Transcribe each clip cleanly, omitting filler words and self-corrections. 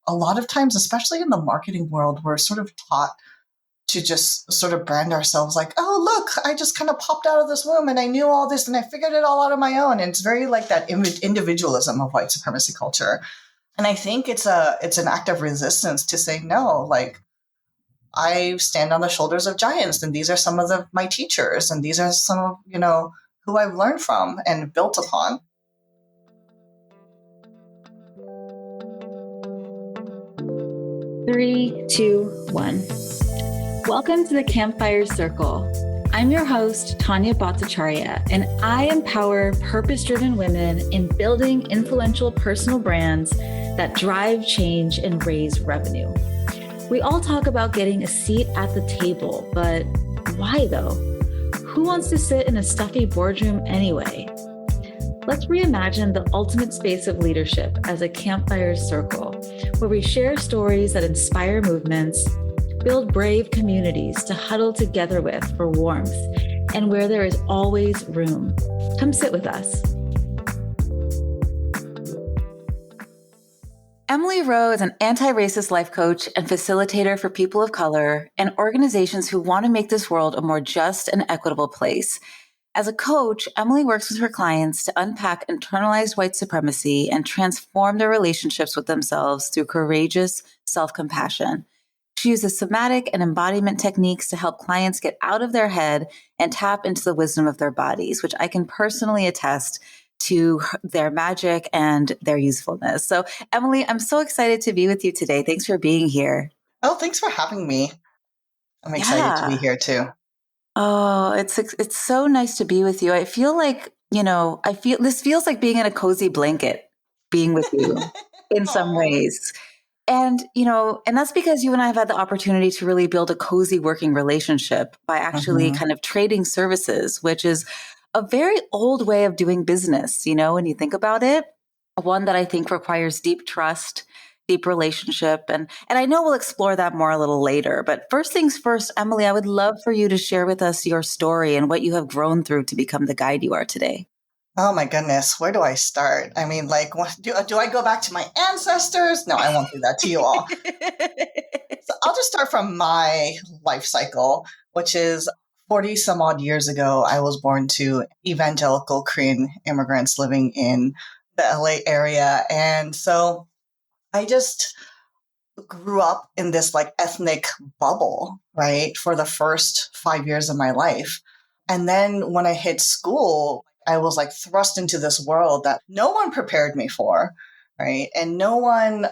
a lot of times, especially in the marketing world, we're sort of taught to just sort of brand ourselves like, oh, look, I just kind of popped out of this womb and I knew all this and I figured it all out on my own. And it's very like that individualism of white supremacy culture. And I think it's an act of resistance to say, no, like, I stand on the shoulders of giants, and these are some of my teachers, and these are some of, who I've learned from and built upon. Three, two, one. Welcome to the Campfire Circle. I'm your host, Tanya Bhattacharya, and I empower purpose-driven women in building influential personal brands that drive change and raise revenue. We all talk about getting a seat at the table, but why though? Who wants to sit in a stuffy boardroom anyway? Let's reimagine the ultimate space of leadership as a campfire circle, where we share stories that inspire movements, build brave communities to huddle together with for warmth, and where there is always room. Come sit with us. Emily Roh is an anti-racist life coach and facilitator for people of color and organizations who want to make this world a more just and equitable place. As a coach, Emily works with her clients to unpack internalized white supremacy and transform their relationships with themselves through courageous self-compassion. She uses somatic and embodiment techniques to help clients get out of their head and tap into the wisdom of their bodies, which I can personally attest to their magic and their usefulness. So, Emily, I'm so excited to be with you today. Thanks for being here. Oh, thanks for having me. I'm excited to be here too. Oh, it's so nice to be with you. I feel like, this feels like being in a cozy blanket, being with you in some ways. And, and that's because you and I have had the opportunity to really build a cozy working relationship by actually kind of trading services, which is a very old way of doing business, when you think about it, one that I think requires deep trust, deep relationship. And I know we'll explore that more a little later. But first things first, Emily, I would love for you to share with us your story and what you have grown through to become the guide you are today. Oh my goodness, where do I start? I mean, like, do I go back to my ancestors? No, I won't do that to you all. So I'll just start from my life cycle, which is 40 some odd years ago. I was born to evangelical Korean immigrants living in the LA area. And so I just grew up in this like ethnic bubble, right, for the first 5 years of my life. And then when I hit school, I was like thrust into this world that no one prepared me for, right? And no one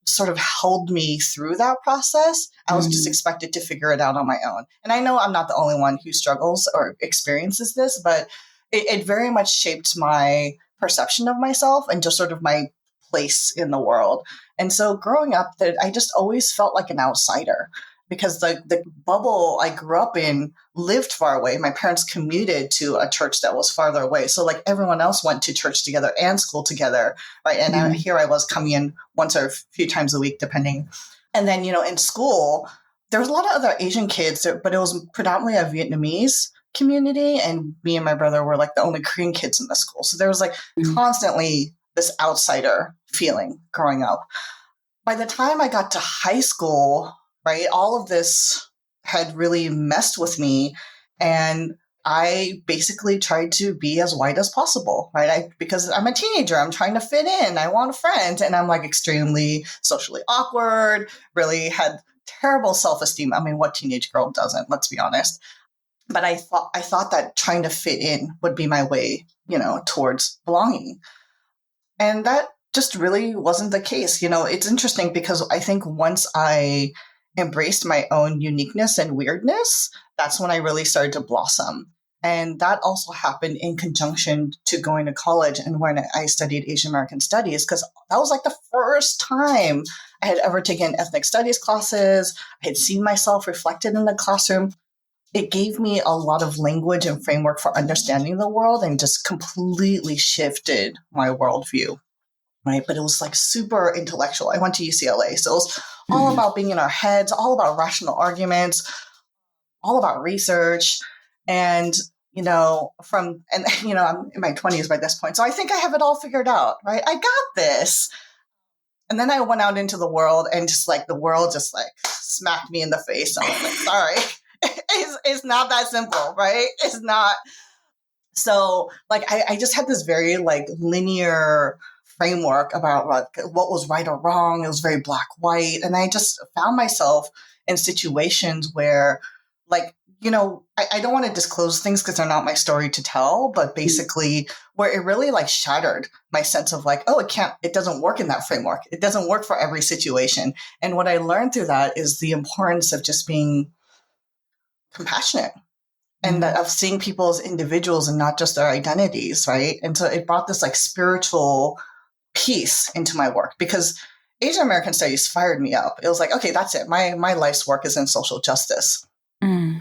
sort of held me through that process. I was just expected to figure it out on my own. And I know I'm not the only one who struggles or experiences this, but it very much shaped my perception of myself and just sort of my place in the world. And so growing up, that I just always felt like an outsider because the bubble I grew up in lived far away. My parents commuted to a church that was farther away. So like everyone else went to church together and school together, right? And here I was coming in once or a few times a week, depending. And then, in school, there was a lot of other Asian kids, but it was predominantly a Vietnamese community. And me and my brother were like the only Korean kids in the school. So there was like constantly this outsider feeling growing up. By the time I got to high school, right, all of this had really messed with me. And I basically tried to be as white as possible, right? Because I'm a teenager, I'm trying to fit in, I want a friend. And I'm like extremely socially awkward, really had terrible self-esteem. I mean, what teenage girl doesn't, let's be honest. But I thought that trying to fit in would be my way, towards belonging. And that just really wasn't the case. It's interesting because I think once I embraced my own uniqueness and weirdness, that's when I really started to blossom. And that also happened in conjunction to going to college and when I studied Asian American studies, because that was like the first time I had ever taken ethnic studies classes. I had seen myself reflected in the classroom. It gave me a lot of language and framework for understanding the world and just completely shifted my worldview. Right. But it was like super intellectual. I went to UCLA. So it was all about being in our heads, all about rational arguments, all about research. And, I'm in my 20s by this point. So I think I have it all figured out. Right. I got this. And then I went out into the world and just like the world just like smacked me in the face. I was like, sorry, it's not that simple, right? It's not. So like I just had this very like linear framework about what was right or wrong. It was very black white. And I just found myself in situations where like, I don't want to disclose things because they're not my story to tell, but basically where it really like shattered my sense of like, oh, it doesn't work in that framework. It doesn't work for every situation. And what I learned through that is the importance of just being compassionate and of seeing people as individuals and not just their identities, right? And so it brought this like spiritual piece into my work because Asian American studies fired me up. It was like, okay, that's it. My life's work is in social justice.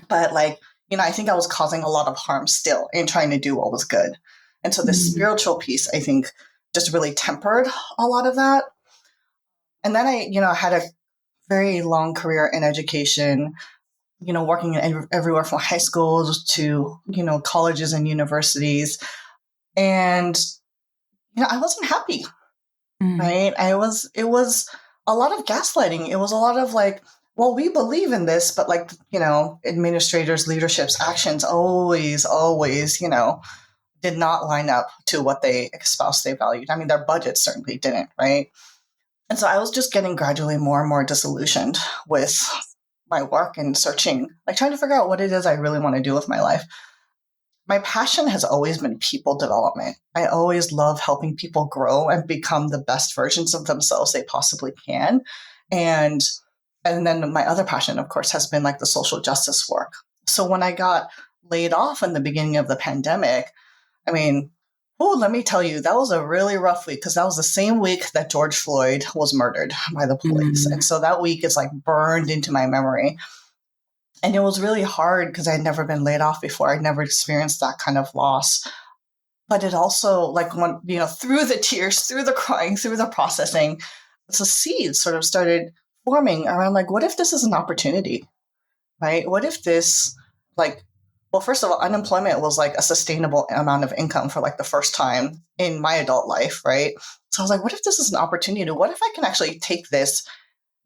But like, I think I was causing a lot of harm still in trying to do what was good. And so the spiritual piece, I think, just really tempered a lot of that. And then I had a very long career in education, working everywhere from high schools to, colleges and universities. And, I wasn't happy, right? It was a lot of gaslighting. It was a lot of like, well, we believe in this, but like, administrators, leadership's actions always, did not line up to what they espoused they valued. I mean, their budget certainly didn't, right? And so I was just getting gradually more and more disillusioned with my work and searching, like trying to figure out what it is I really want to do with my life. My passion has always been people development. I always love helping people grow and become the best versions of themselves they possibly can. And then my other passion, of course, has been like the social justice work. So when I got laid off in the beginning of the pandemic, I mean, let me tell you, that was a really rough week because that was the same week that George Floyd was murdered by the police. And so that week is like burned into my memory. And it was really hard because I'd never been laid off before. I'd never experienced that kind of loss. But it also, like, when, through the tears, through the crying, through the processing, the seeds sort of started forming around like, what if this is an opportunity, right? What if this, like, well, first of all, unemployment was like a sustainable amount of income for like the first time in my adult life, right? So I was like, what if this is an opportunity? What if I can actually take this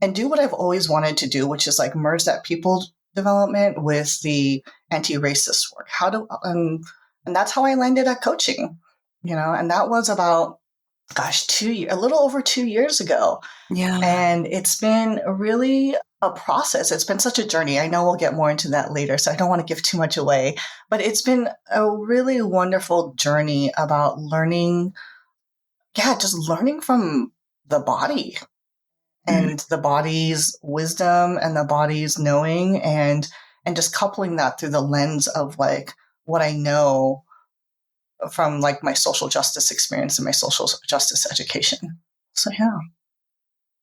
and do what I've always wanted to do, which is like merge that people development with the anti-racist work? And that's how I landed at coaching, and that was about, a little over 2 years ago. Yeah. And it's been really a process. It's been such a journey. I know we'll get more into that later, so I don't want to give too much away, but it's been a really wonderful journey about just learning from the body and the body's wisdom and the body's knowing and just coupling that through the lens of like what I know from like my social justice experience and my social justice education. So yeah.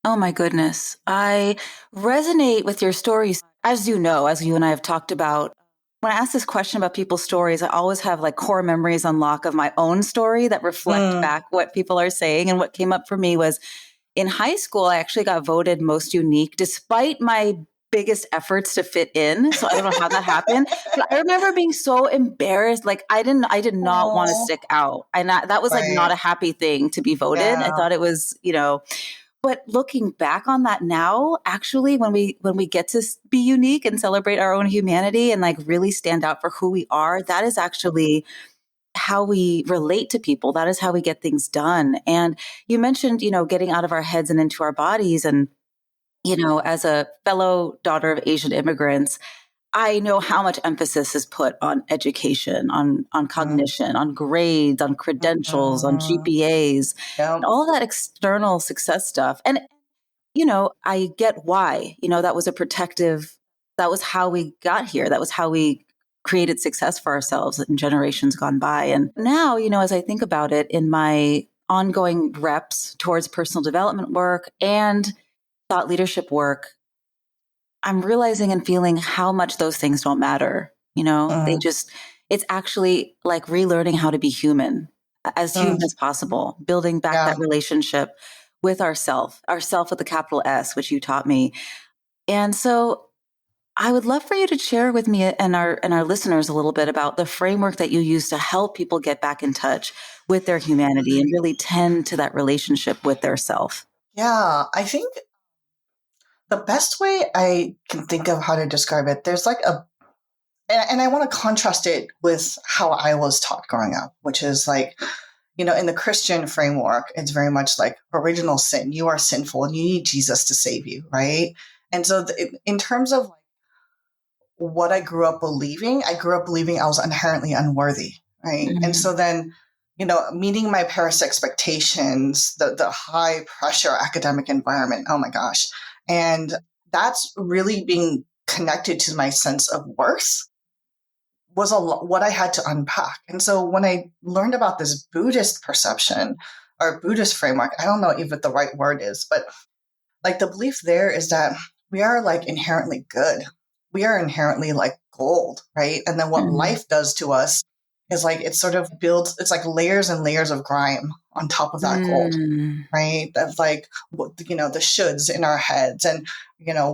Oh my goodness. I resonate with your stories. As you know, as you and I have talked about, when I ask this question about people's stories, I always have like core memories unlock of my own story that reflect back what people are saying. And what came up for me was in high school, I actually got voted most unique despite my biggest efforts to fit in. So I don't know how that happened, but I remember being so embarrassed. Like I did not want to stick out. And that was like not a happy thing to be voted. Yeah. I thought it was, but looking back on that now, actually, when we get to be unique and celebrate our own humanity and like really stand out for who we are, that is actually how we relate to people. That is how we get things done. And you mentioned, getting out of our heads and into our bodies. And, as a fellow daughter of Asian immigrants, I know how much emphasis is put on education, on cognition, on grades, on credentials, on GPAs, and all that external success stuff. And, I get why, that was how we got here. That was how we created success for ourselves in generations gone by. And now, as I think about it in my ongoing reps towards personal development work and thought leadership work, I'm realizing and feeling how much those things don't matter. It's actually like relearning how to be human, as human as possible, building back that relationship with ourself with a capital S, which you taught me. And so I would love for you to share with me and our listeners a little bit about the framework that you use to help people get back in touch with their humanity and really tend to that relationship with their self. Yeah, I think the best way I can think of how to describe it, there's like and I want to contrast it with how I was taught growing up, which is like, in the Christian framework, it's very much like original sin. You are sinful and you need Jesus to save you, right? And so, in terms of what I grew up believing I was inherently unworthy, right? And Mm, so then, meeting my parents' expectations, the high pressure academic environment, oh my gosh. And that's really being connected to my sense of worth was what I had to unpack. And so when I learned about this Buddhist perception or Buddhist framework, I don't know if the right word is, but like the belief there is that we are like inherently good. We are inherently like gold, right? And then what mm, life does to us is like it sort of builds, it's like layers and layers of grime on top of that gold, mm, right? That's like, the shoulds in our heads and,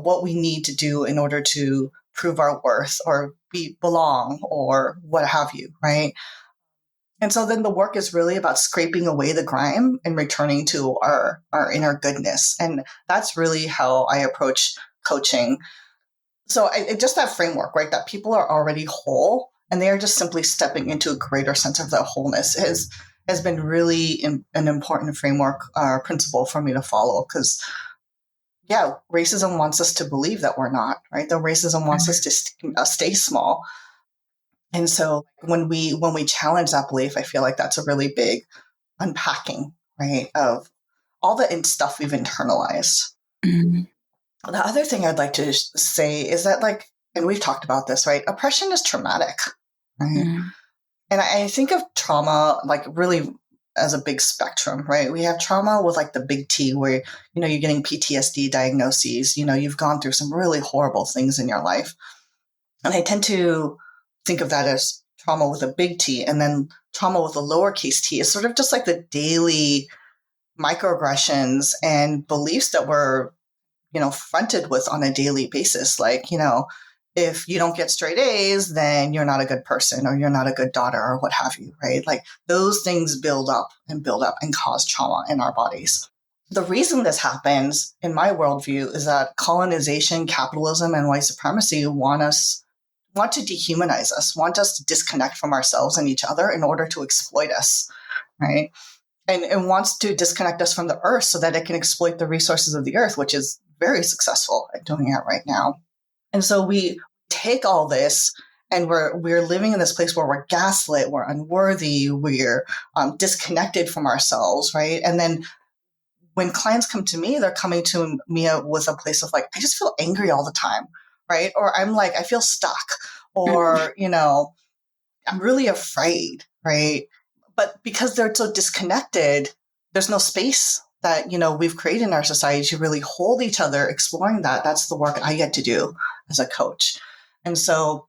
what we need to do in order to prove our worth or belong or what have you, right? And so then the work is really about scraping away the grime and returning to our inner goodness. And that's really how I approach coaching. So just that framework, right? That people are already whole and they are just simply stepping into a greater sense of their wholeness has been really an important framework or principle for me to follow. Because yeah, racism wants us to believe that we're not, right? The racism wants us to stay small. And so when we challenge that belief, I feel like that's a really big unpacking, right, of all the stuff we've internalized. mm, The other thing I'd like to say is that, like, and we've talked about this, right? Oppression is traumatic, right? mm, And I think of trauma like really as a big spectrum, right? We have trauma with like the big T, where you're getting PTSD diagnoses. You've gone through some really horrible things in your life, and I tend to think of that as trauma with a big T, and then trauma with a lowercase t is sort of just like the daily microaggressions and beliefs that we're, fronted with on a daily basis. Like, if you don't get straight A's, then you're not a good person or you're not a good daughter or what have you, right? Like those things build up and cause trauma in our bodies. The reason this happens, in my worldview, is that colonization, capitalism, and white supremacy want to dehumanize us, want us to disconnect from ourselves and each other in order to exploit us, right? And wants to disconnect us from the earth so that it can exploit the resources of the earth, which is very successful at doing that right now. And so we take all this and we're living in this place where we're gaslit, we're unworthy, we're disconnected from ourselves, right? And then when clients come to me, they're coming to me with a place of like, I just feel angry all the time, right? Or I'm like, I feel stuck, mm, or I'm really afraid, right? But because they're so disconnected, there's no space that, we've created in our society to really hold each other, exploring that. That's the work I get to do as a coach. And so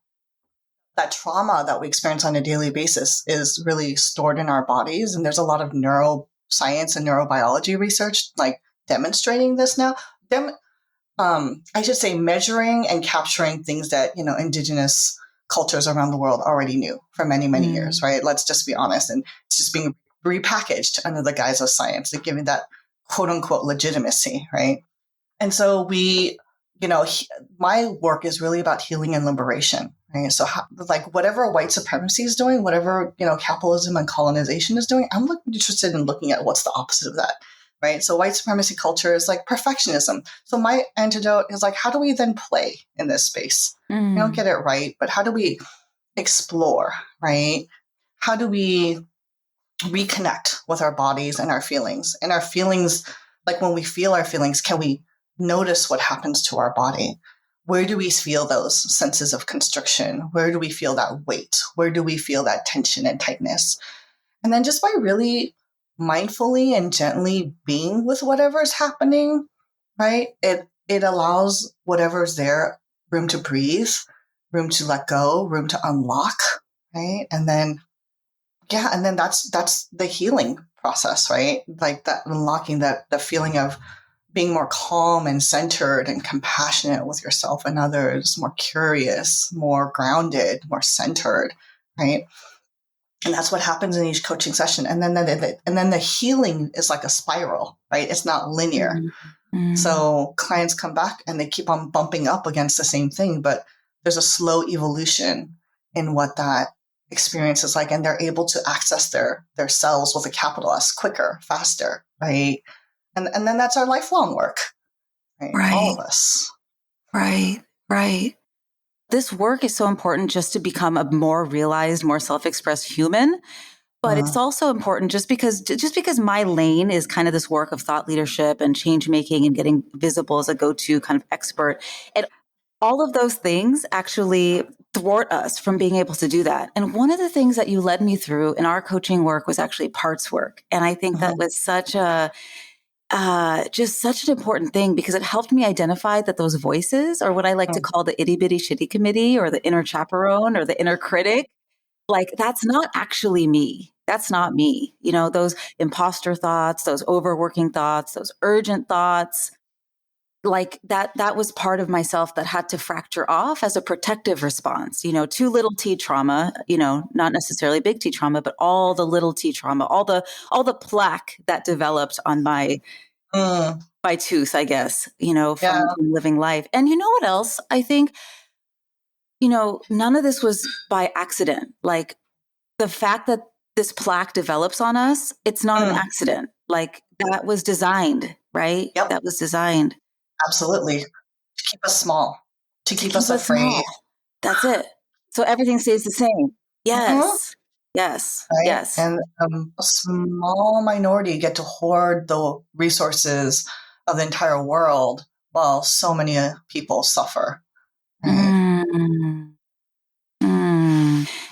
that trauma that we experience on a daily basis is really stored in our bodies. And there's a lot of neuroscience and neurobiology research like demonstrating this now. I should say measuring and capturing things that, indigenous cultures around the world already knew for many, many years, mm, right? Let's just be honest. And it's just being repackaged under the guise of science, like giving that quote unquote legitimacy, right? And so my work is really about healing and liberation, right? So like whatever white supremacy is doing, whatever, capitalism and colonization is doing, I'm interested in looking at what's the opposite of that, right? So white supremacy culture is like perfectionism. So my antidote is like, how do we then play in this space? We don't mm, get it right, but how do we explore, right? How do we reconnect with our bodies and our feelings? And our feelings, like when we feel our feelings, can we notice what happens to our body? Where do we feel those senses of constriction? Where do we feel that weight? Where do we feel that tension and tightness? And then just by really mindfully and gently being with whatever is happening, right? It allows whatever's there room to breathe, room to let go, room to unlock, right? And then that's the healing process, right? Like that unlocking that the feeling of being more calm and centered and compassionate with yourself and others, more curious, more grounded, more centered, right? And that's what happens in each coaching session. And then the healing is like a spiral, right? It's not linear. Mm-hmm. So clients come back and they keep on bumping up against the same thing, but there's a slow evolution in what that experience is like. And they're able to access their selves with a capital S quicker, faster, right? And then that's our lifelong work, right? All of us. Right. This work is so important just to become a more realized, more self-expressed human. But it's also important just because my lane is kind of this work of thought leadership and change making and getting visible as a go-to kind of expert. And all of those things actually thwart us from being able to do that. And one of the things that you led me through in our coaching work was actually parts work. And I think that was just such an important thing because it helped me identify that those voices, or what I like to call the itty bitty shitty committee, or the inner chaperone, or the inner critic, like that's not actually me. That's not me. You know, those imposter thoughts, those overworking thoughts, those urgent thoughts, like that was part of myself that had to fracture off as a protective response, you know, to little T trauma, you know, not necessarily big T trauma, but all the little T trauma, all the plaque that developed on my tooth, I guess, you know, from living life. And you know what else? I think, you know, none of this was by accident. Like the fact that this plaque develops on us, it's not an accident. Like that was designed, right? Yep. That was designed. Absolutely. To keep us small, to keep us afraid. Small. That's it. So everything stays the same. Yes. Yes. Right? Yes. And a small minority get to hoard the resources of the entire world while so many people suffer. Right?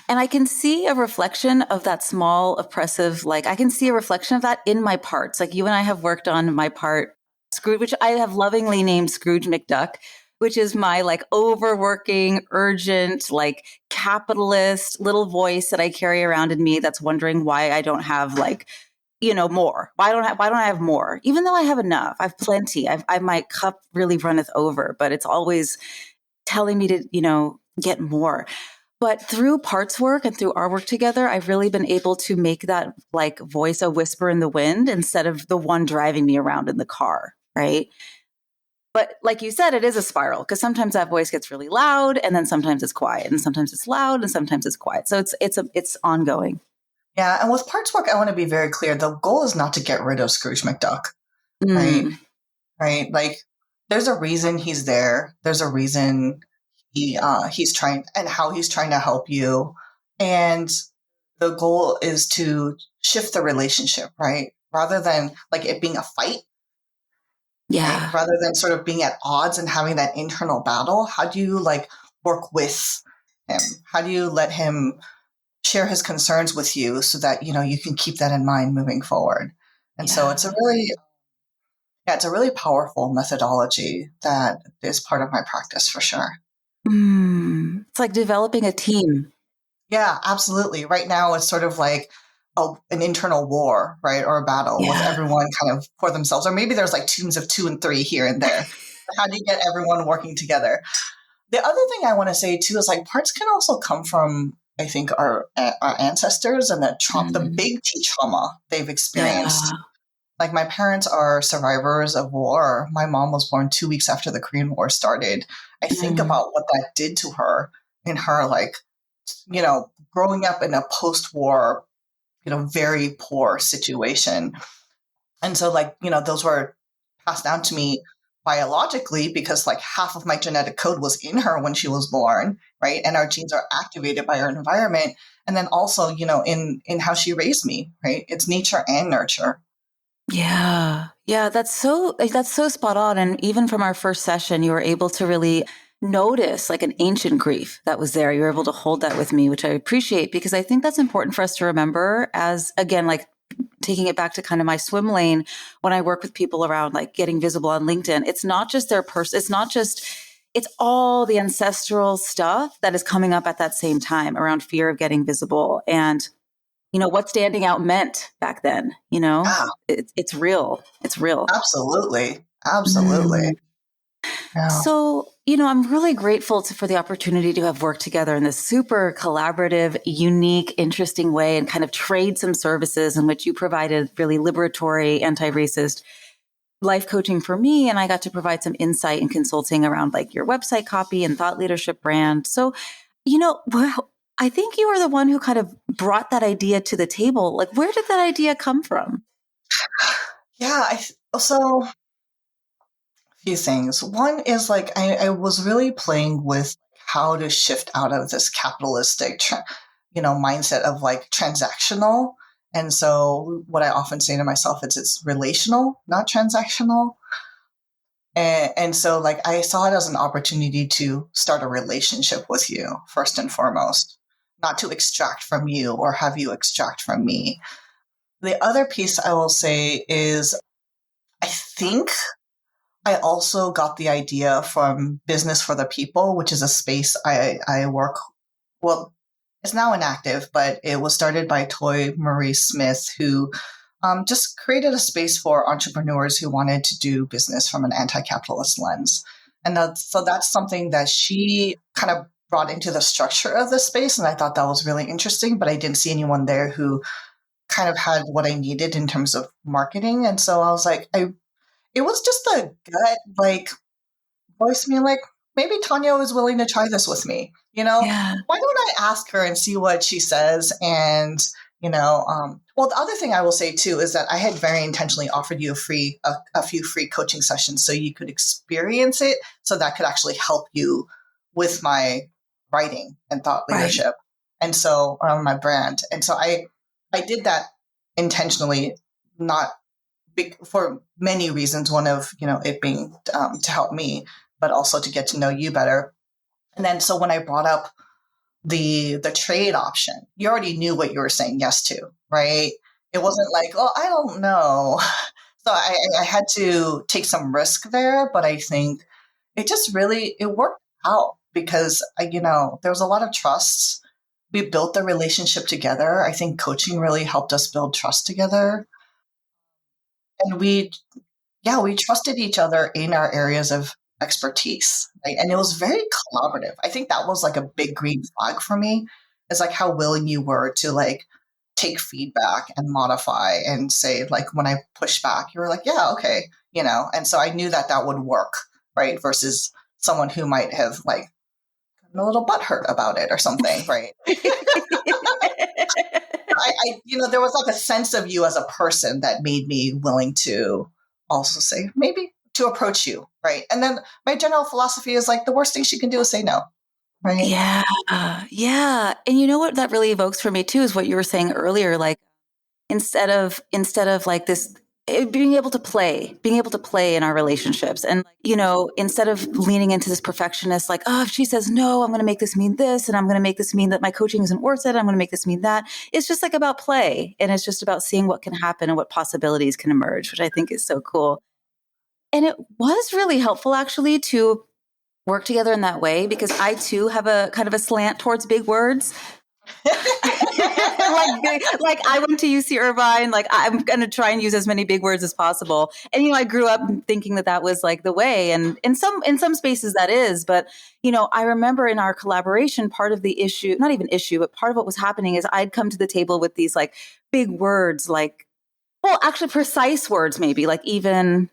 And I can see a reflection of that small oppressive, like I can see a reflection of that in my parts. Like you and I have worked on my part, Scrooge, which I have lovingly named Scrooge McDuck, which is my like overworking, urgent, like capitalist little voice that I carry around in me that's wondering why I don't have like, you know, more. Why don't I have more? Even though I have enough, I've plenty. My cup really runneth over, but it's always telling me to, you know, get more. But through parts work and through our work together, I've really been able to make that like voice a whisper in the wind instead of the one driving me around in the car, right? But like you said, it is a spiral because sometimes that voice gets really loud and then sometimes it's quiet and sometimes it's loud and sometimes it's quiet. So it's ongoing. Yeah. And with parts work, I want to be very clear. The goal is not to get rid of Scrooge McDuck, right? Right. Like there's a reason he's there. There's a reason he's trying and how he's trying to help you. And the goal is to shift the relationship, right? Rather than like it being a fight. Yeah. Right? Rather than sort of being at odds and having that internal battle, how do you like work with him? How do you let him share his concerns with you so that, you know, you can keep that in mind moving forward? And so it's a really powerful methodology that is part of my practice for sure. It's like developing a team. Yeah, absolutely. Right now, it's sort of like an internal war, right? Or a battle with everyone kind of for themselves. Or maybe there's like teams of 2 and 3 here and there. How do you get everyone working together? The other thing I want to say too is like parts can also come from, I think, our ancestors and the big T trauma they've experienced. Yeah. Like my parents are survivors of war. My mom was born 2 weeks after the Korean War started. I think about what that did to her in her, like, you know, growing up in a post-war, you know, very poor situation. And so like, you know, those were passed down to me biologically because like half of my genetic code was in her when she was born, right? And our genes are activated by our environment. And then also, you know, in how she raised me, right? It's nature and nurture. Yeah. Yeah. That's so spot on. And even from our first session, you were able to really notice like an ancient grief that was there. You were able to hold that with me, which I appreciate because I think that's important for us to remember as, again, like taking it back to kind of my swim lane when I work with people around like getting visible on LinkedIn. It's not just their person. It's all the ancestral stuff that is coming up at that same time around fear of getting visible and, you know, what standing out meant back then, you know, it's real. It's real. Absolutely. Absolutely. Yeah. So, I'm really grateful for the opportunity to have worked together in this super collaborative, unique, interesting way and kind of trade some services in which you provided really liberatory, anti-racist life coaching for me. And I got to provide some insight and consulting around like your website copy and thought leadership brand. So, well, I think you were the one who kind of brought that idea to the table. Like, where did that idea come from? Yeah. So a few things. One is like, I was really playing with how to shift out of this capitalistic, mindset of like transactional. And so what I often say to myself is it's relational, not transactional. And so like I saw it as an opportunity to start a relationship with you first and foremost, not to extract from you or have you extract from me. The other piece I will say is I think I also got the idea from Business for the People, which is a space I work. Well, it's now inactive, but it was started by Toy Marie Smith, who just created a space for entrepreneurs who wanted to do business from an anti-capitalist lens. And so that's something that she kind of brought into the structure of the space. And I thought that was really interesting, but I didn't see anyone there who kind of had what I needed in terms of marketing. And so I was like, it was just a gut, like, voice me like, maybe Tanya is willing to try this with me. Yeah. Why don't I ask her and see what she says? And, well, the other thing I will say too is that I had very intentionally offered you a few free coaching sessions so you could experience it, so that could actually help you with my writing and thought leadership. Right. And so around my brand. And so I did that intentionally, not for many reasons. One of, it being to help me, but also to get to know you better. And then so when I brought up the trade option, you already knew what you were saying yes to, right? It wasn't like, oh, I don't know. So I had to take some risk there, but I think it worked out because, there was a lot of trust. We built the relationship together. I think coaching really helped us build trust together. And we trusted each other in our areas of expertise, right? And it was very collaborative. I think that was like a big green flag for me. It's like how willing you were to like take feedback and modify and say, like, when I push back, you were like, yeah, okay, and so I knew that would work, right? Versus someone who might have like gotten a little butthurt about it or something, right? There was like a sense of you as a person that made me willing to also say, maybe to approach you, right? And then my general philosophy is like the worst thing she can do is say no, right? Yeah. Yeah. And you know what that really evokes for me too is what you were saying earlier, like instead of like this being able to play in our relationships. And, instead of leaning into this perfectionist, like, oh, if she says no, I'm going to make this mean this, and I'm going to make this mean that my coaching isn't worth it. I'm going to make this mean that. It's just like about play. And it's just about seeing what can happen and what possibilities can emerge, which I think is so cool. And it was really helpful actually to work together in that way, because I too have a kind of a slant towards big words. like I went to UC Irvine, like I'm going to try and use as many big words as possible. And, I grew up thinking that was like the way. And in some spaces that is, but, I remember in our collaboration, part of the issue, not even issue, but part of what was happening is I'd come to the table with these like big words, like, well, actually precise words, maybe like even,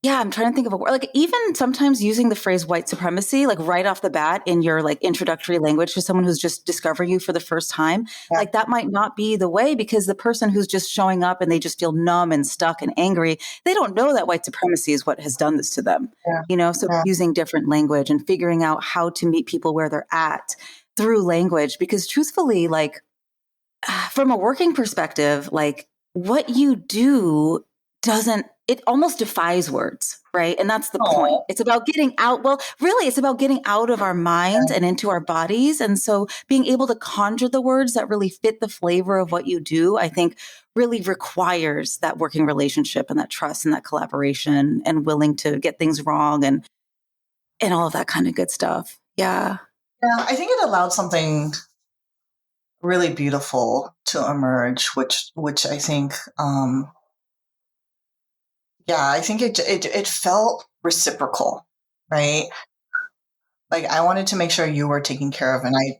yeah, I'm trying to think of a word, like even sometimes using the phrase white supremacy, like right off the bat in your like introductory language to someone who's just discovering you for the first time, like that might not be the way, because the person who's just showing up and they just feel numb and stuck and angry, they don't know that white supremacy is what has done this to them, so using different language and figuring out how to meet people where they're at through language, because truthfully, like from a working perspective, like what you do it almost defies words, right? And that's the point. It's about getting out. Well, really, it's about getting out of our minds and into our bodies. And so being able to conjure the words that really fit the flavor of what you do, I think really requires that working relationship and that trust and that collaboration and willing to get things wrong and all of that kind of good stuff. Yeah. Yeah, I think it allowed something really beautiful to emerge, which I think, I think it felt reciprocal, right? Like I wanted to make sure you were taken care of and I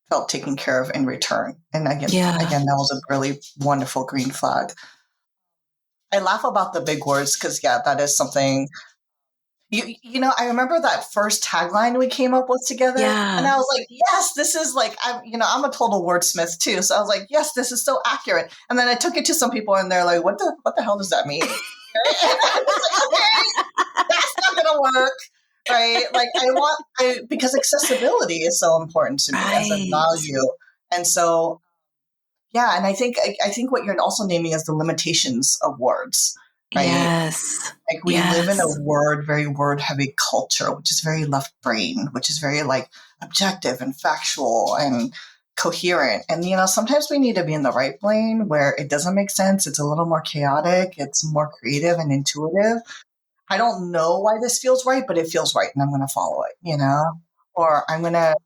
felt taken care of in return. And again, that was a really wonderful green flag. I laugh about the big words because that is something I remember that first tagline we came up with together and I was like, yes, this is like, I'm a total wordsmith too. So I was like, yes, this is so accurate. And then I took it to some people and they're like, what the hell does that mean? And I was like, okay, that's not going to work. Right. Like because accessibility is so important to me as a value. And so, and I think what you're also naming is the limitations of words, right? Yes. Like we live in a very word heavy culture, which is very left brain, which is very like objective and factual and coherent. And, sometimes we need to be in the right brain where it doesn't make sense. It's a little more chaotic. It's more creative and intuitive. I don't know why this feels right, but it feels right and I'm going to follow it, or I'm going to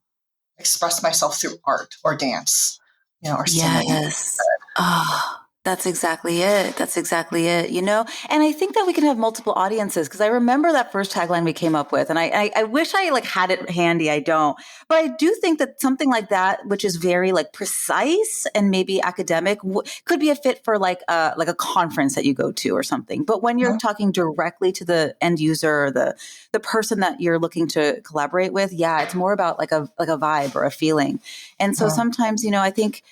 express myself through art or dance, or singing. Yes. Oh, that's exactly it. That's exactly it. And I think that we can have multiple audiences because I remember that first tagline we came up with and I wish I like had it handy. I don't, but I do think that something like that, which is very like precise and maybe academic could be a fit for like a conference that you go to or something. But when you're talking directly to the end user or the person that you're looking to collaborate with, it's more about like a vibe or a feeling. And so sometimes, I think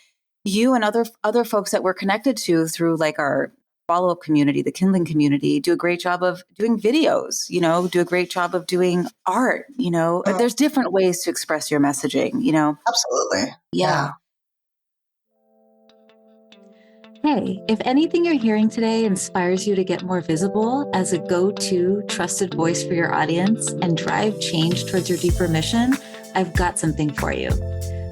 you and other folks that we're connected to through like our follow-up community, the Kindling community, do a great job of doing videos, do a great job of doing art, there's different ways to express your messaging, Absolutely. Yeah. Hey, if anything you're hearing today inspires you to get more visible as a go-to trusted voice for your audience and drive change towards your deeper mission, I've got something for you.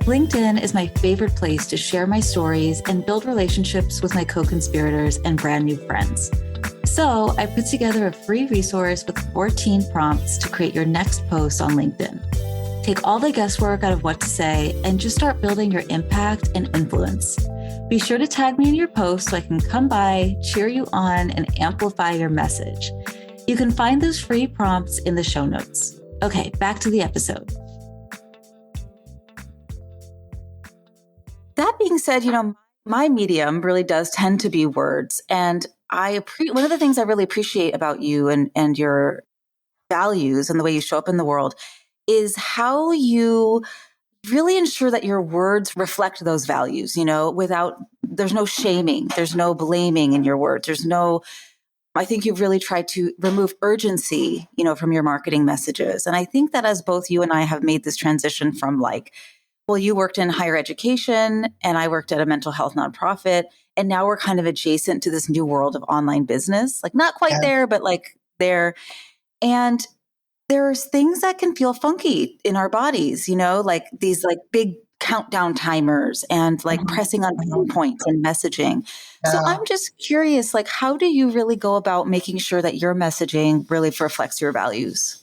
LinkedIn is my favorite place to share my stories and build relationships with my co-conspirators and brand new friends. So I put together a free resource with 14 prompts to create your next post on LinkedIn. Take all the guesswork out of what to say and just start building your impact and influence. Be sure to tag me in your post so I can come by, cheer you on, and amplify your message. You can find those free prompts in the show notes. Okay, back to the episode. That being said, my medium really does tend to be words. And one of the things I really appreciate about you and your values and the way you show up in the world is how you really ensure that your words reflect those values, there's no shaming, there's no blaming in your words. I think you've really tried to remove urgency, from your marketing messages. And I think that as both you and I have made this transition from you worked in higher education and I worked at a mental health nonprofit. And now we're kind of adjacent to this new world of online business, like not quite there, but like there. And there's things that can feel funky in our bodies, like these like big countdown timers and like pressing on points and messaging. So I'm just curious, like, how do you really go about making sure that your messaging really reflects your values?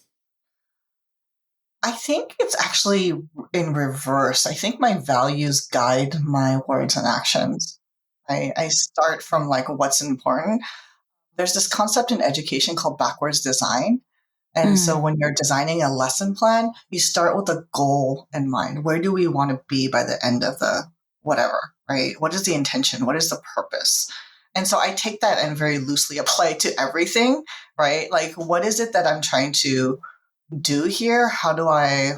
I think it's actually in reverse. I think my values guide my words and actions. I start from like what's important. There's this concept in education called backwards design. And so when you're designing a lesson plan, you start with a goal in mind. Where do we want to be by the end of the whatever, right? What is the intention? What is the purpose? And so I take that and very loosely apply it to everything, right? Like, what is it that I'm trying to do here? How do I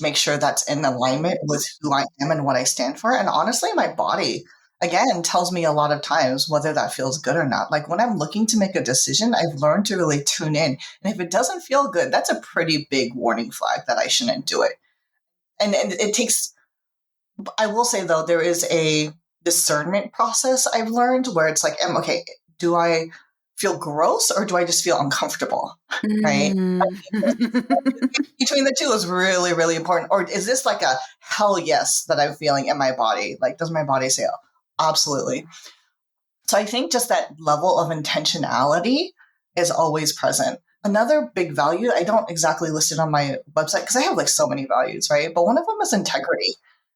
make sure that's in alignment with who I am and what I stand for? And honestly, my body, again, tells me a lot of times whether that feels good or not. Like when I'm looking to make a decision, I've learned to really tune in. And if it doesn't feel good, that's a pretty big warning flag that I shouldn't do it. And it takes, I will say though, there is a discernment process I've learned where it's like, okay, do I feel gross or do I just feel uncomfortable? Right? Between the two is really, really important. Or is this like a hell yes that I'm feeling in my body? Like, does my body say, oh, absolutely. So I think just that level of intentionality is always present. Another big value, I don't exactly list it on my website because I have like so many values, right? But one of them is integrity.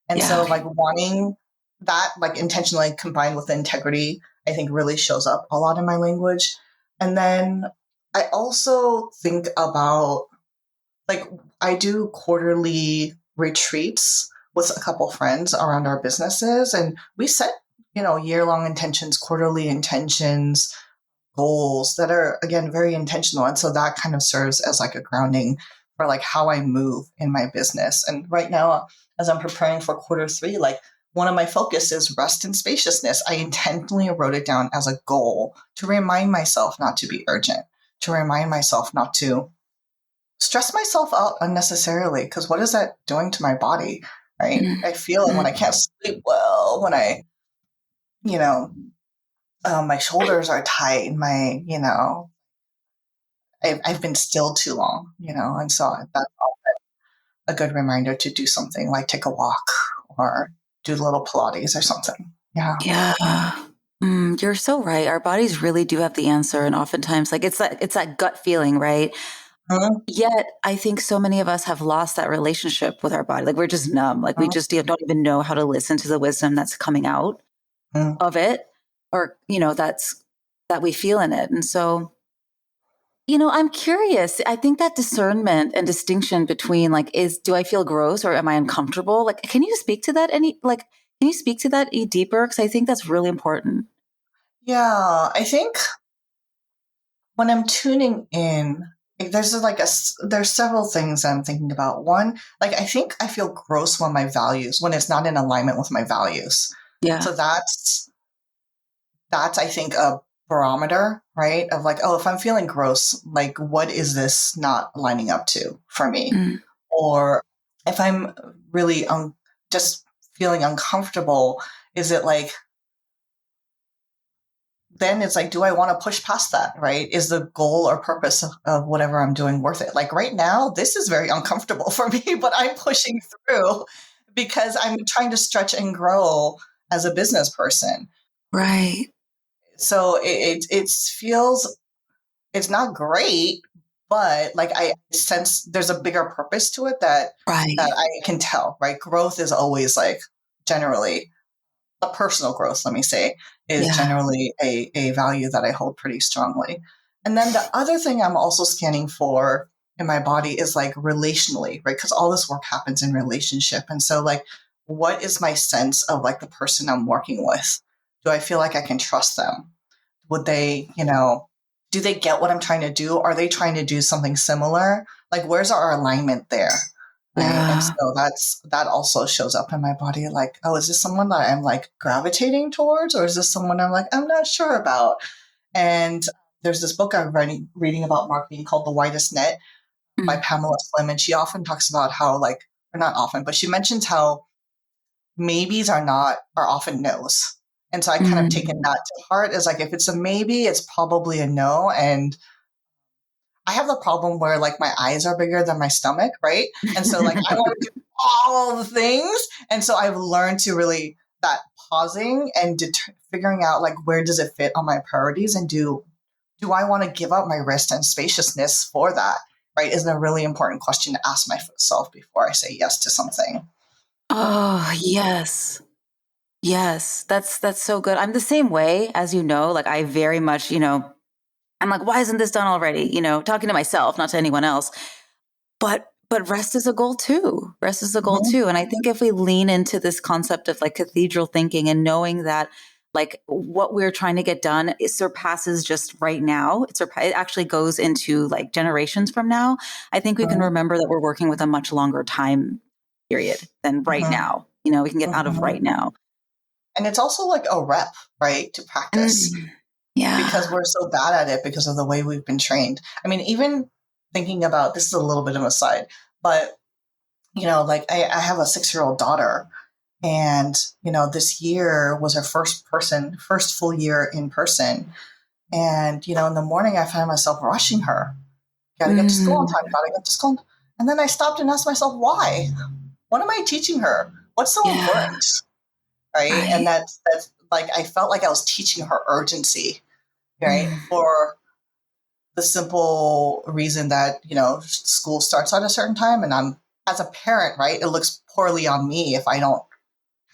And so like wanting that like intentionally combined with integrity, I think really shows up a lot in my language. And then I also think about, like, I do quarterly retreats with a couple friends around our businesses, and we set, year-long intentions, quarterly intentions, goals that are, again, very intentional. And so that kind of serves as like a grounding for like how I move in my business. And right now, as I'm preparing for quarter 3, like, one of my focus is rest and spaciousness. I intentionally wrote it down as a goal to remind myself not to be urgent, to remind myself not to stress myself out unnecessarily. Because what is that doing to my body? Right? I feel it when I can't sleep well, when I, you know, my shoulders are tight, I've been still too long, and so that's a good reminder to do something like take a walk or do a little Pilates or something. Yeah. Yeah. You're so right. Our bodies really do have the answer. And oftentimes, like it's that gut feeling, right? Mhm. Yet I think so many of us have lost that relationship with our body. Like we're just numb. Like we just don't even know how to listen to the wisdom that's coming out Mhm. of it, or, that we feel in it. And so, I'm curious. I think that discernment and distinction between like, do I feel gross or am I uncomfortable? Like, can you speak to that can you speak to that deeper? Cause I think that's really important. Yeah, I think when I'm tuning in, like, there's several things I'm thinking about. One, like, I think I feel gross when it's not in alignment with my values. Yeah. So that's I think a barometer, right? Of like, oh, if I'm feeling gross, like, what is this not lining up to for me? Mm, Or if I'm really just feeling uncomfortable, is it like, then it's like, do I want to push past that, right? Is the goal or purpose of whatever I'm doing worth it? Like right now, this is very uncomfortable for me, but I'm pushing through because I'm trying to stretch and grow as a business person. right. So it feels, it's not great, but like I sense there's a bigger purpose to it that Right. I can tell, right? Growth is always like generally a personal growth, let me say, is Yeah. generally a value that I hold pretty strongly. And then the other thing I'm also scanning for in my body is like relationally, right? Because all this work happens in relationship. And so, like, what is my sense of like the person I'm working with? Do I feel like I can trust them? Would they, do they get what I'm trying to do? Are they trying to do something similar? Like, where's our alignment there? Right. And Yeah. so that also shows up in my body. Like, oh, is this someone that I'm like gravitating towards? Or is this someone I'm like, I'm not sure about? And there's this book I'm reading about marketing called The Widest Net by Mm, Pamela Slim. And she often talks about how, like, or not often, but she mentions how maybes are often no's. And so I kind of taken mm. that to heart as like, if it's a maybe, it's probably a no. And I have the problem where like my eyes are bigger than my stomach, right? And so like I want to do all the things. And so I've learned to really that pausing and figuring out like where does it fit on my priorities, and do I want to give up my rest and spaciousness for that? Right? Is a really important question to ask myself before I say yes to something. Oh, yes. Yes. That's so good. I'm the same way, as you know, like I very much, I'm like, why isn't this done already? Talking to myself, not to anyone else. But rest is a goal too. Rest is a goal Mhm. too. And I think if we lean into this concept of like cathedral thinking and knowing that like what we're trying to get done, it surpasses just right now. It actually goes into like generations from now. I think we can Mhm. remember that we're working with a much longer time period than right Mhm. now. We can get out of Mhm. right now. And it's also like a rep, right, to practice, Mm, yeah. because we're so bad at it because of the way we've been trained. I mean, even thinking about this is a little bit of a side, but like I have a 6-year-old daughter, and this year was her first full year in person, and in the morning I found myself rushing her. Got to get to school on Mm, time. Got to get to school, and then I stopped and asked myself, why? What am I teaching her? What's so yeah. important, right? And Right. that's like I felt like I was teaching her urgency, right? Mm, For the simple reason that, school starts at a certain time, and I'm, as a parent, right, it looks poorly on me if I don't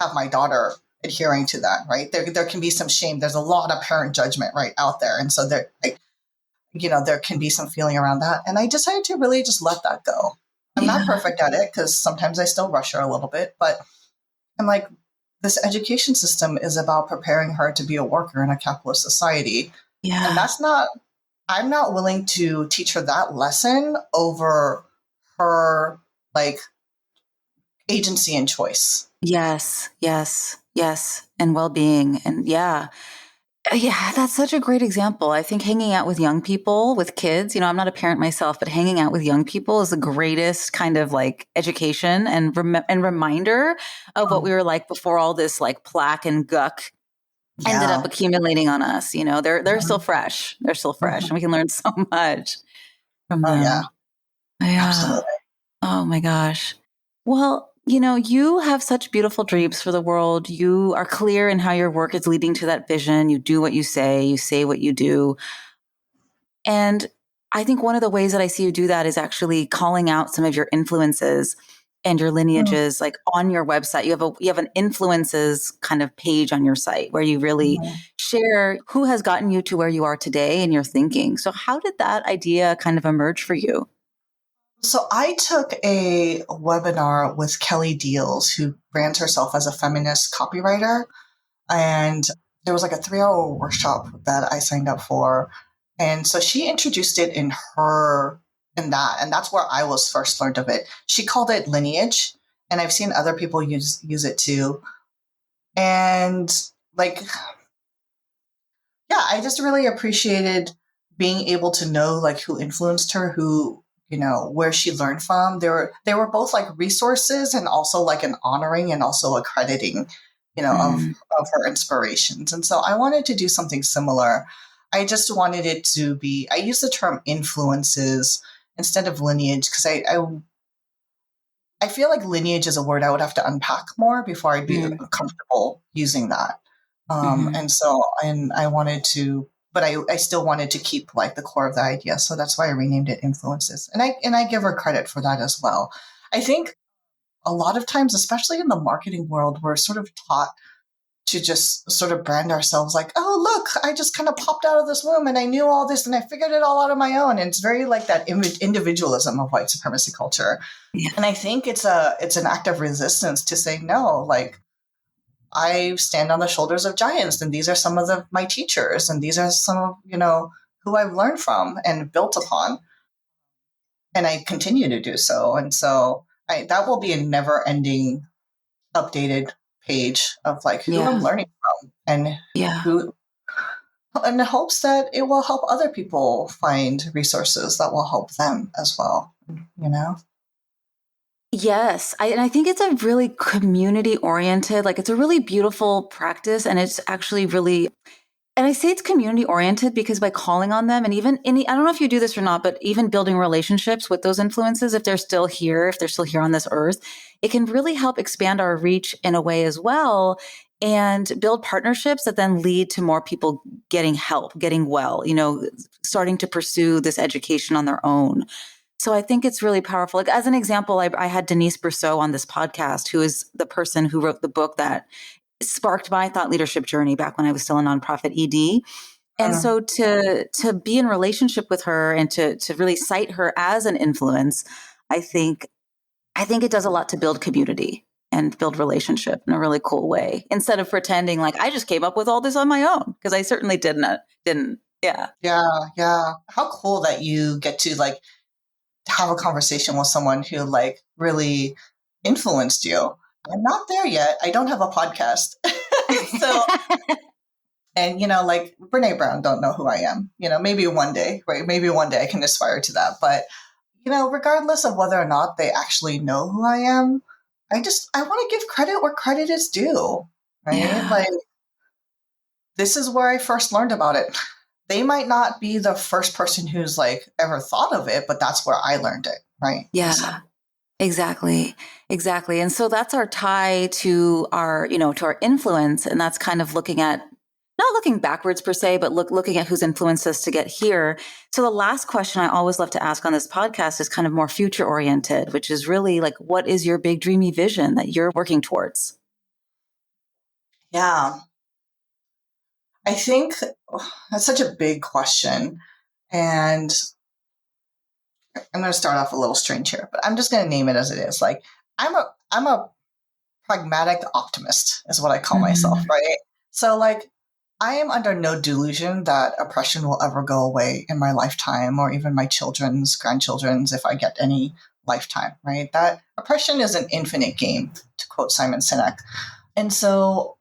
have my daughter adhering to that, right? There can be some shame. There's a lot of parent judgment right out there. And so there, there can be some feeling around that. And I decided to really just let that go. I'm not perfect at it because sometimes I still rush her a little bit, but I'm like, this education system is about preparing her to be a worker in a capitalist society. Yeah. And I'm not willing to teach her that lesson over her like agency and choice. Yes. And well-being. And yeah, that's such a great example. I think hanging out with young people, with kids, I'm not a parent myself, but hanging out with young people is the greatest kind of like education and reminder of what we were like before all this like plaque and guck ended up accumulating on us. They're still fresh. They're still fresh, and we can learn so much from them. Yeah. Absolutely. Oh my gosh. Well, you have such beautiful dreams for the world. You are clear in how your work is leading to that vision. You do what you say what you do. And I think one of the ways that I see you do that is actually calling out some of your influences and your lineages, like on your website. You have an influences kind of page on your site where you really share who has gotten you to where you are today in your thinking. So how did that idea kind of emerge for you? So I took a webinar with Kelly Deals, who brands herself as a feminist copywriter. And there was like a 3-hour workshop that I signed up for. And so she introduced it in that. And that's where I was first learned of it. She called it lineage. And I've seen other people use it too. And like, yeah, I just really appreciated being able to know like who influenced her, where she learned from. They were both like resources and also like an honoring and also a crediting, of her inspirations. And so I wanted to do something similar. I just wanted it to be, I use the term influences instead of lineage because I feel like lineage is a word I would have to unpack more before I'd be comfortable using that. And I wanted to, but I still wanted to keep like the core of the idea. So that's why I renamed it influences. And I give her credit for that as well. I think a lot of times, especially in the marketing world, we're sort of taught to just sort of brand ourselves like, oh, look, I just kind of popped out of this womb and I knew all this and I figured it all out on my own. And it's very like that individualism of white supremacy culture. Yeah. And I think it's an act of resistance to say, no, like I stand on the shoulders of giants and these are some of my teachers and these are some of, who I've learned from and built upon. And I continue to do so. And so that will be a never ending updated page of like who I'm learning from and who, in the hopes that it will help other people find resources that will help them as well, Yes. And I think it's a really community oriented, like it's a really beautiful practice. And it's actually really, and I say it's community oriented because by calling on them and even I don't know if you do this or not, but even building relationships with those influences, if they're still here on this earth, it can really help expand our reach in a way as well and build partnerships that then lead to more people getting help, getting well, starting to pursue this education on their own. So I think it's really powerful. Like as an example, I had Denise Brousseau on this podcast, who is the person who wrote the book that sparked my thought leadership journey back when I was still a nonprofit ED. And so to be in relationship with her and to really cite her as an influence, I think it does a lot to build community and build relationship in a really cool way, instead of pretending like I just came up with all this on my own, because I certainly didn't. Yeah. Yeah. How cool that you get to like have a conversation with someone who like really influenced you. I'm not there yet. I don't have a podcast. So, and like Brene Brown don't know who I am. Maybe one day, right? Maybe one day I can aspire to that. But, regardless of whether or not they actually know who I am, I want to give credit where credit is due, right? Yeah. Like, this is where I first learned about it. They might not be the first person who's like ever thought of it, but that's where I learned it, right? Yeah. So. Exactly. And so that's our tie to our, to our influence. And that's kind of not looking backwards per se, but looking at who's influenced us to get here. So the last question I always love to ask on this podcast is kind of more future oriented, which is really like, what is your big dreamy vision that you're working towards? Yeah. I think that's such a big question. And I'm going to start off a little strange here, but I'm just going to name it as it is. Like, I'm a pragmatic optimist is what I call myself, right? So like, I am under no delusion that oppression will ever go away in my lifetime, or even my children's, grandchildren's, if I get any lifetime, right? That oppression is an infinite game, to quote Simon Sinek. And so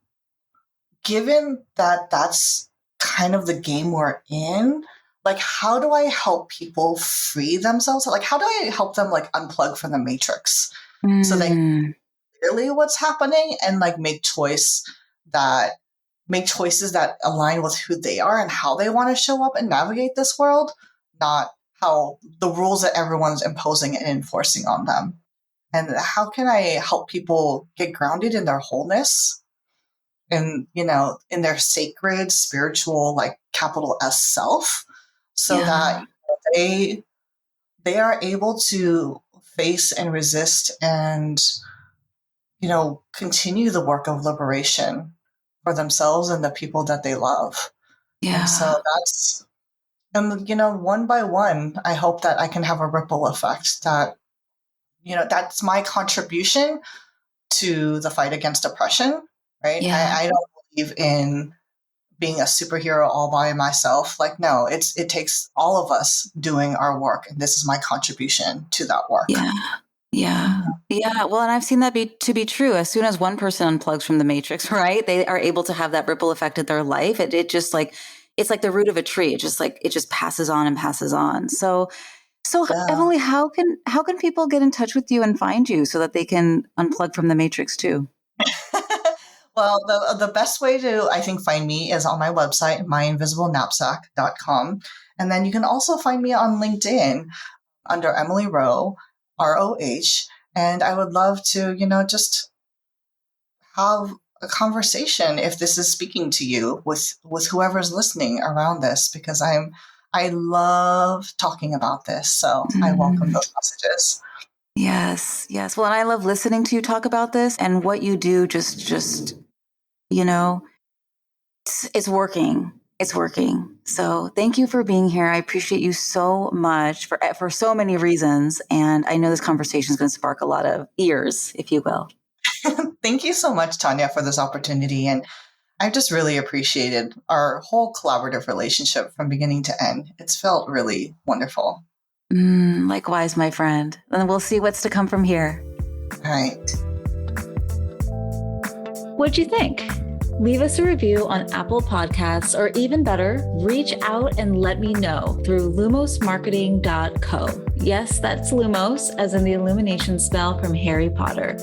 given that that's kind of the game we're in, like, how do I help people free themselves? Like, how do I help them like unplug from the matrix so they really what's happening and like make choices that align with who they are and how they want to show up and navigate this world, not how the rules that everyone's imposing and enforcing on them. And how can I help people get grounded in their wholeness and, you know, in their sacred spiritual, like capital S self, so that they are able to face and resist and, you know, continue the work of liberation for themselves and the people that they love. Yeah. And so that's, you know, one by one, I hope that I can have a ripple effect that, you know, that's my contribution to the fight against oppression, right? Yeah. I don't believe in being a superhero all by myself. Like, no, it takes all of us doing our work. And this is my contribution to that work. Yeah. Well, and I've seen that to be true. As soon as one person unplugs from the matrix, right, they are able to have that ripple effect in their life. It just like, it's like the root of a tree. It just passes on and passes on. So Emily, how can people get in touch with you and find you so that they can unplug from the matrix too? Well, the best way to, I think, find me is on my website, myinvisiblenapsack.com. And then you can also find me on LinkedIn under Emily Roh, ROH. And I would love to, you know, just have a conversation if this is speaking to you with whoever's listening around this, because I love talking about this. So I welcome those messages. Yes. Well, and I love listening to you talk about this, and what you do just, you know, it's working. It's working. So thank you for being here. I appreciate you so much for so many reasons. And I know this conversation is going to spark a lot of ears, if you will. Thank you so much, Tanya, for this opportunity. And I just really appreciated our whole collaborative relationship from beginning to end. It's felt really wonderful. Likewise, my friend. And we'll see what's to come from here. All right. What'd you think? Leave us a review on Apple Podcasts, or even better, reach out and let me know through lumosmarketing.co. Yes, that's Lumos, as in the illumination spell from Harry Potter.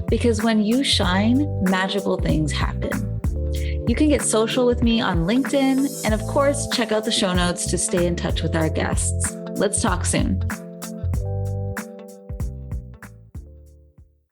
Because when you shine, magical things happen. You can get social with me on LinkedIn, and of course, check out the show notes to stay in touch with our guests. Let's talk soon.